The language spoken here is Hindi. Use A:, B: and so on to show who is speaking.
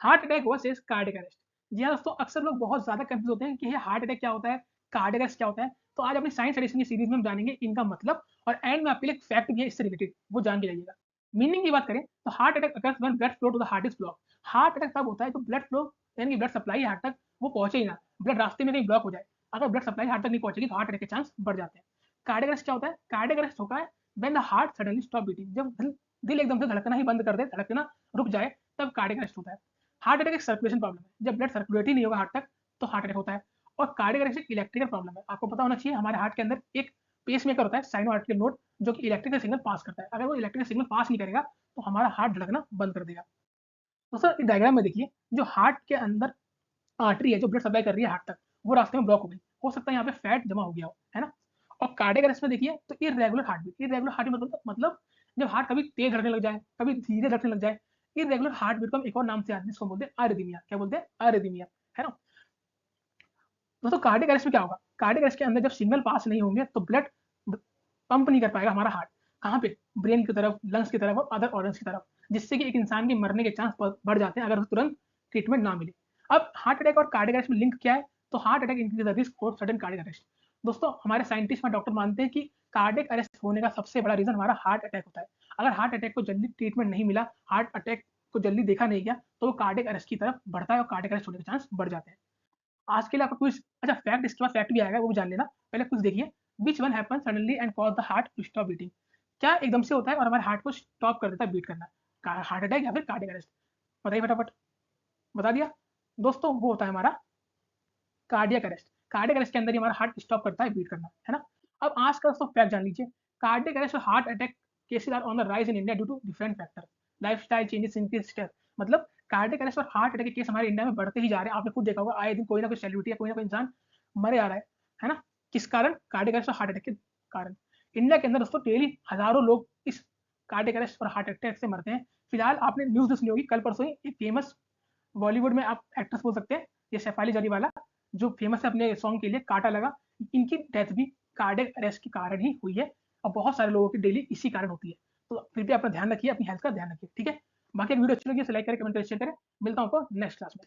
A: Heart attack versus cardiac arrest. जी हाँ दोस्तों, अक्सर लोग बहुत ज़्यादा कंफ्यूज होते हैं कि ये हार्ट अटैक क्या होता है, कार्डियक अरेस्ट क्या होता है। तो आज अपनी साइंस एडिशन की सीरीज में हम जानेंगे इनका मतलब, और एंड में आपके लिए एक फैक्ट भी है इससे रिलेटेड, वो जान के जाइएगा। मीनिंग की बात करें तो heart attack occurs when blood flow to the heart is block. Heart attack तब होता है जब ब्लड फ्लो यानी कि ब्लड सप्लाई हार्ट तक वो पहुंचे ही ना, ब्लड रास्ते में कहीं ब्लॉक हो जाए। अगर ब्लड सप्लाई हार्ट तक नहीं पहुंचेगी तो हार्ट अटैक के चांस बढ़ जाते हैं। कार्डियक अरेस्ट क्या होता है? कार्डियक अरेस्ट होता है when the heart suddenly stop beating, जब दिल एकदम से धड़कना ही बंद कर दे, धड़कना रुक जाए, तब कार्डियक अरेस्ट होता है। हार्ट अटैक एक सर्कुलेशन प्रॉब्लम है, जब ब्लड सर्कुलेट ही नहीं होगा हार्ट तक तो हार्ट अटैक होता है। और कार्डियक अरेस्ट एक इलेक्ट्रिकल प्रॉब्लम है। आपको पता होना चाहिए हमारे हार्ट के अंदर एक पेसमेकर होता है, साइनो आर्टियल नोड, जो कि इलेक्ट्रिकल सिग्नल पास करता है। अगर वो इलेक्ट्रिकल सिग्नल पास नहीं करेगा तो हमारा हार्ट धड़कना बंद कर देगा। तो सर डायग्राम में देखिए, जो हार्ट के अंदर आर्टरी है जो ब्लड सप्लाई कर रही है हार्ट तक, वो रास्ते में ब्लॉक हो गई। हो सकता है यहाँ पे फैट जमा हो गया हो, है ना? और कार्डियक अरेस्ट में देखिए तो irregular heart beat, irregular heart beat मतलब जब हार्ट कभी तेज धड़कने लग जाए, कभी धीरे धड़कने लग जाए। इर्रेगुलर हार्ट बीट को हम एक और नाम से जानते हैं, जिसको बोलते हैं अरिदमिया। क्या बोलते हैं? अरिदमिया, है ना? दोस्तों कार्डियक अरेस्ट में क्या होगा? कार्डियक अरेस्ट के अंदर जब सिग्नल पास नहीं होंगे तो ब्लड पंप नहीं कर पाएगा हमारा हार्ट। कहाँ पे? ब्रेन की तरफ, लंग्स की तरफ और अदर ऑर्गन्स की तरफ, जिससे कि एक इंसान के मरने के चांस बढ़ जाते हैं अगर उसे तुरंत ट्रीटमेंट ना मिले। अब हार्ट अटैक और कार्डियक अरेस्ट में लिंक क्या है? तो heart attack increase the risk for sudden cardiac arrest. दोस्तों हमारे साइंटिस्ट और डॉक्टर मानते हैं कि कार्डियक अरेस्ट होने का सबसे बड़ा रीजन हमारा हार्ट अटैक होता है। अगर हार्ट अटैक को जल्दी ट्रीटमेंट नहीं मिला, हार्ट अटैक को जल्दी देखा नहीं गया, तो वो कार्डियक अरेस्ट की तरफ बढ़ता है और कार्डियक अरेस्ट होने के चांस बढ़ जाते हैं। आज के लिए आपका क्विज़, अच्छा फैक्ट, इसके बाद फैक्ट भी आएगा, वो भी जान लेना। पहले क्विज़ देखिए, which one happens suddenly and cause the heart to stop beating? क्या एकदम से होता है और हमारे हार्ट को स्टॉप कर देता है बीट करना? का हार्ट अटैक या फिर कार्डियक अरेस्ट? बताइए फटाफट। बता दिया? दोस्तों वो होता है हमारा कार्डियक अरेस्ट। कार्डियक अरेस्ट के अंदर ही हमारा हार्ट स्टॉप करता है बीट करना, है ना? अब आज का दोस्तों फैक्ट जान लीजिए। कार्डियक अरेस्ट और heart attack cases are on the rise in India due to different factor. Lifestyle changes, increase stress. मतलब कार्डियक अरेस्ट और हार्ट अटैक के केस हमारे इंडिया में बढ़ते ही जा रहे हैं। आपने खुद देखा होगा, आए दिन कोई ना कोई सेलिब्रिटी या कोई ना कोई इंसान मरे आ रहा है ना? किस कारण? कार्डियक अरेस्ट और हार्ट अटैक के कारण। इंडिया के अंदर दोस्तों डेली हजारों लोग इस कार्डियक अरेस्ट और हार्ट अटैक से मरते हैं। फिलहाल आपने न्यूज़ सुनी होगी, कल परसों ही एक फेमस बॉलीवुड में आप एक्ट्रेस बोल सकते हैं, ये शेफाली जरीवाला, जो फेमस है अपने सॉन्ग के लिए कांटा लगा। इनकी डेथ भी कार्डियक अरेस्ट के कारण ही हुई है, और बहुत सारे लोगों की डेली इसी कारण होती है। तो कृपया अपना ध्यान रखिए, अपनी हेल्थ का ध्यान रखिए, ठीक है? बाकी वीडियो अच्छी लगी तो लाइक करें, कमेंट करें, शेयर करें। मिलता हूँ आपको नेक्स्ट क्लास में।